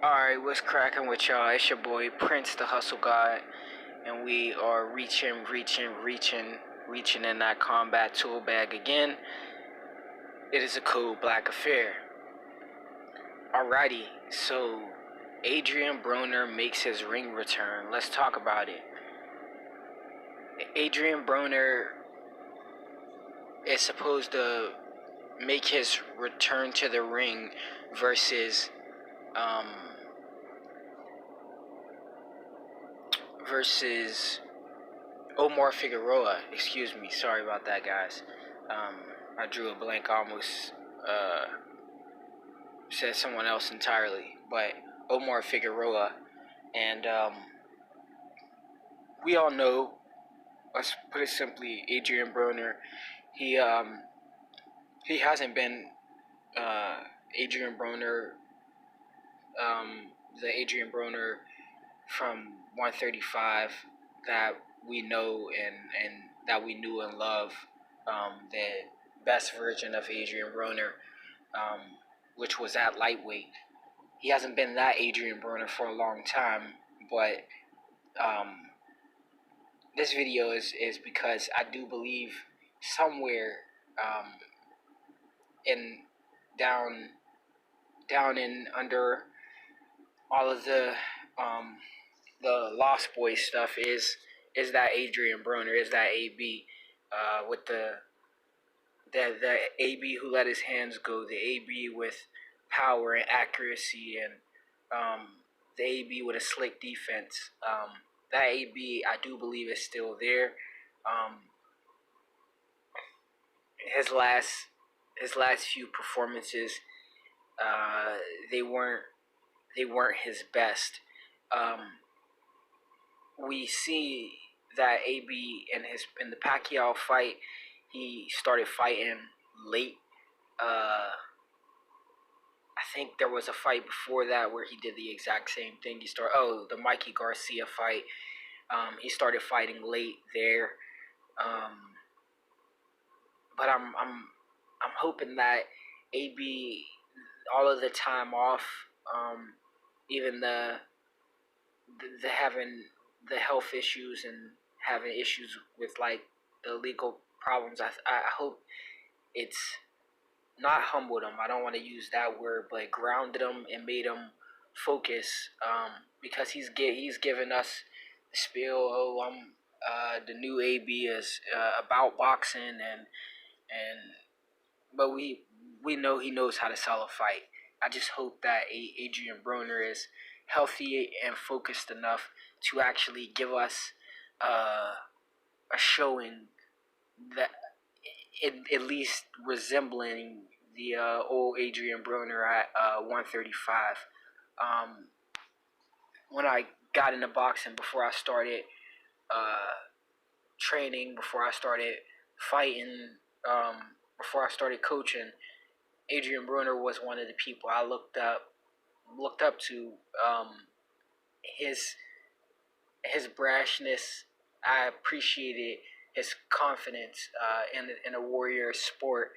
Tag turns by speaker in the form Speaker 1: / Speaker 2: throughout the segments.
Speaker 1: Alright, what's cracking with y'all? It's your boy Prince the Hustle God, and we are reaching in that combat tool bag again. It is a cold black affair. Alrighty, so Adrien Broner makes his ring return. Let's talk about it. Adrien Broner is supposed to make his return to the ring versus Omar Figueroa. Excuse me. Sorry about that, guys. I drew a blank. I almost said someone else entirely. But Omar Figueroa. And we all know, let's put it simply, Adrien Broner, he hasn't been Adrien Broner, the Adrien Broner from 135 that we know and that we knew and love, the best version of Adrien Broner, which was at lightweight. He hasn't been that Adrien Broner for a long time, but this video is because I do believe somewhere in down in under all of the Lost Boys stuff is that Adrien Broner, is that AB, with the AB who let his hands go, the AB with power and accuracy, and the AB with a slick defense. That AB, I do believe, is still there. His last few performances, they weren't his best. We see that AB in the Pacquiao fight, he started fighting late. I think there was a fight before that where he did the exact same thing. The Mikey Garcia fight. He started fighting late there. But I'm hoping that AB, all of the time off, even the having the health issues and having issues with like the legal problems, I hope it's not humbled him. I don't want to use that word, but grounded him and made him focus, because he's given us the spiel. Oh, the new AB is about boxing, but we know he knows how to sell a fight. I just hope that Adrien Broner is healthy and focused enough to actually give us a showing that at least resembling the old Adrien Broner at 135. When I got into boxing, before I started training, before I started fighting, before I started coaching, Adrien Broner was one of the people I looked up to. His brashness, I appreciated his confidence in a warrior sport,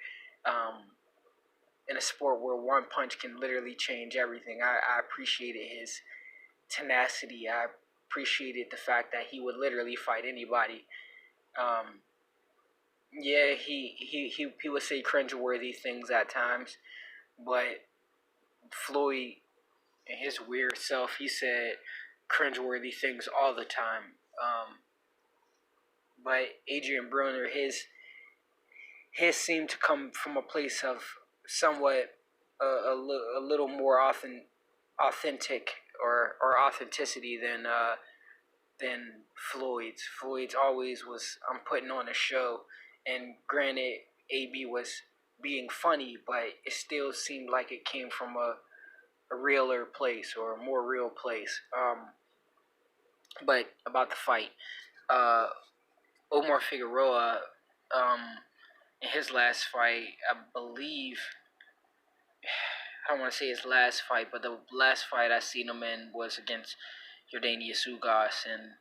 Speaker 1: in a sport where one punch can literally change everything. I appreciated his tenacity. I appreciated the fact that he would literally fight anybody. Yeah, he would say cringeworthy things at times, but Floyd, in his weird self, he said cringeworthy things all the time. But Adrien Broner, his seemed to come from a place of somewhat a little more authentic or authenticity than Floyd's. Floyd's always was, I'm putting on a show, and granted, AB was being funny, but it still seemed like it came from a realer place or a more real place. But about the fight, Omar Figueroa, in his last fight, I believe, I don't want to say his last fight, but the last fight I seen him in was against Jordanius Ugas, and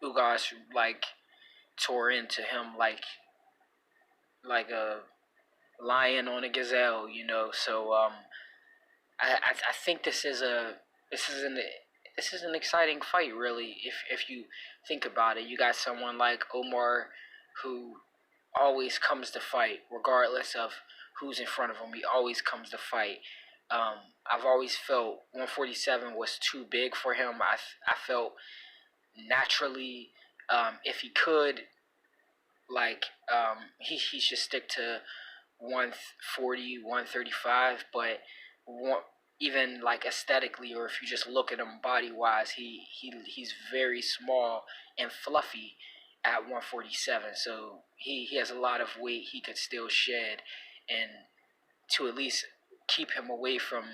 Speaker 1: Ugas like tore into him like a lion on a gazelle, you know. So I think this is an this is an exciting fight, really. If you think about it, you got someone like Omar, who always comes to fight, regardless of who's in front of him. He always comes to fight. I've always felt 147 was too big for him. I felt naturally, if he could, like, he should stick to 140, 135, but one, even like aesthetically, or if you just look at him body wise, he's very small and fluffy at 147. So he has a lot of weight he could still shed, and to at least keep him away from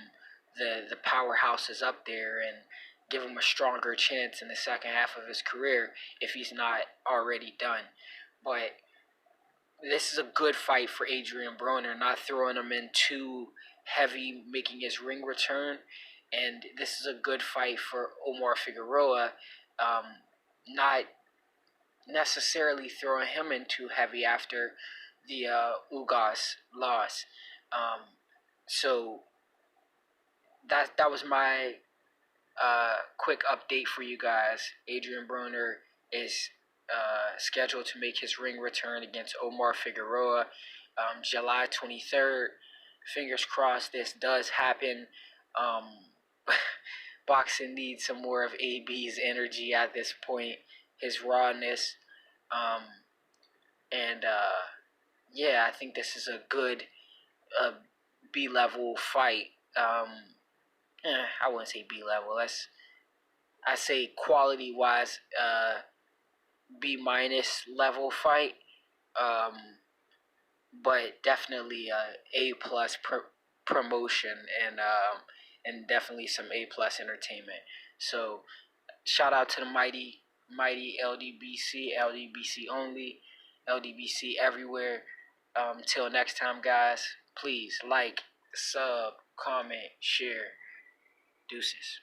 Speaker 1: the powerhouses up there and give him a stronger chance in the second half of his career if he's not already done. But this is a good fight for Adrien Broner, not throwing him in too heavy, making his ring return. And this is a good fight for Omar Figueroa, not necessarily throwing him in too heavy after the Ugas loss. Um, so that was my quick update for you guys. Adrien Broner is scheduled to make his ring return against Omar Figueroa July 23rd. Fingers crossed this does happen. Um, boxing needs some more of AB's energy at this point, his rawness. Um, and yeah, I think this is a good uh, B level fight. I wouldn't say B level. I say quality wise, B minus level fight, um, but definitely A plus promotion, and definitely some A plus entertainment. So shout out to the mighty LDBC only, LDBC everywhere. Till next time, guys. Please like, sub, comment, share. Deuces.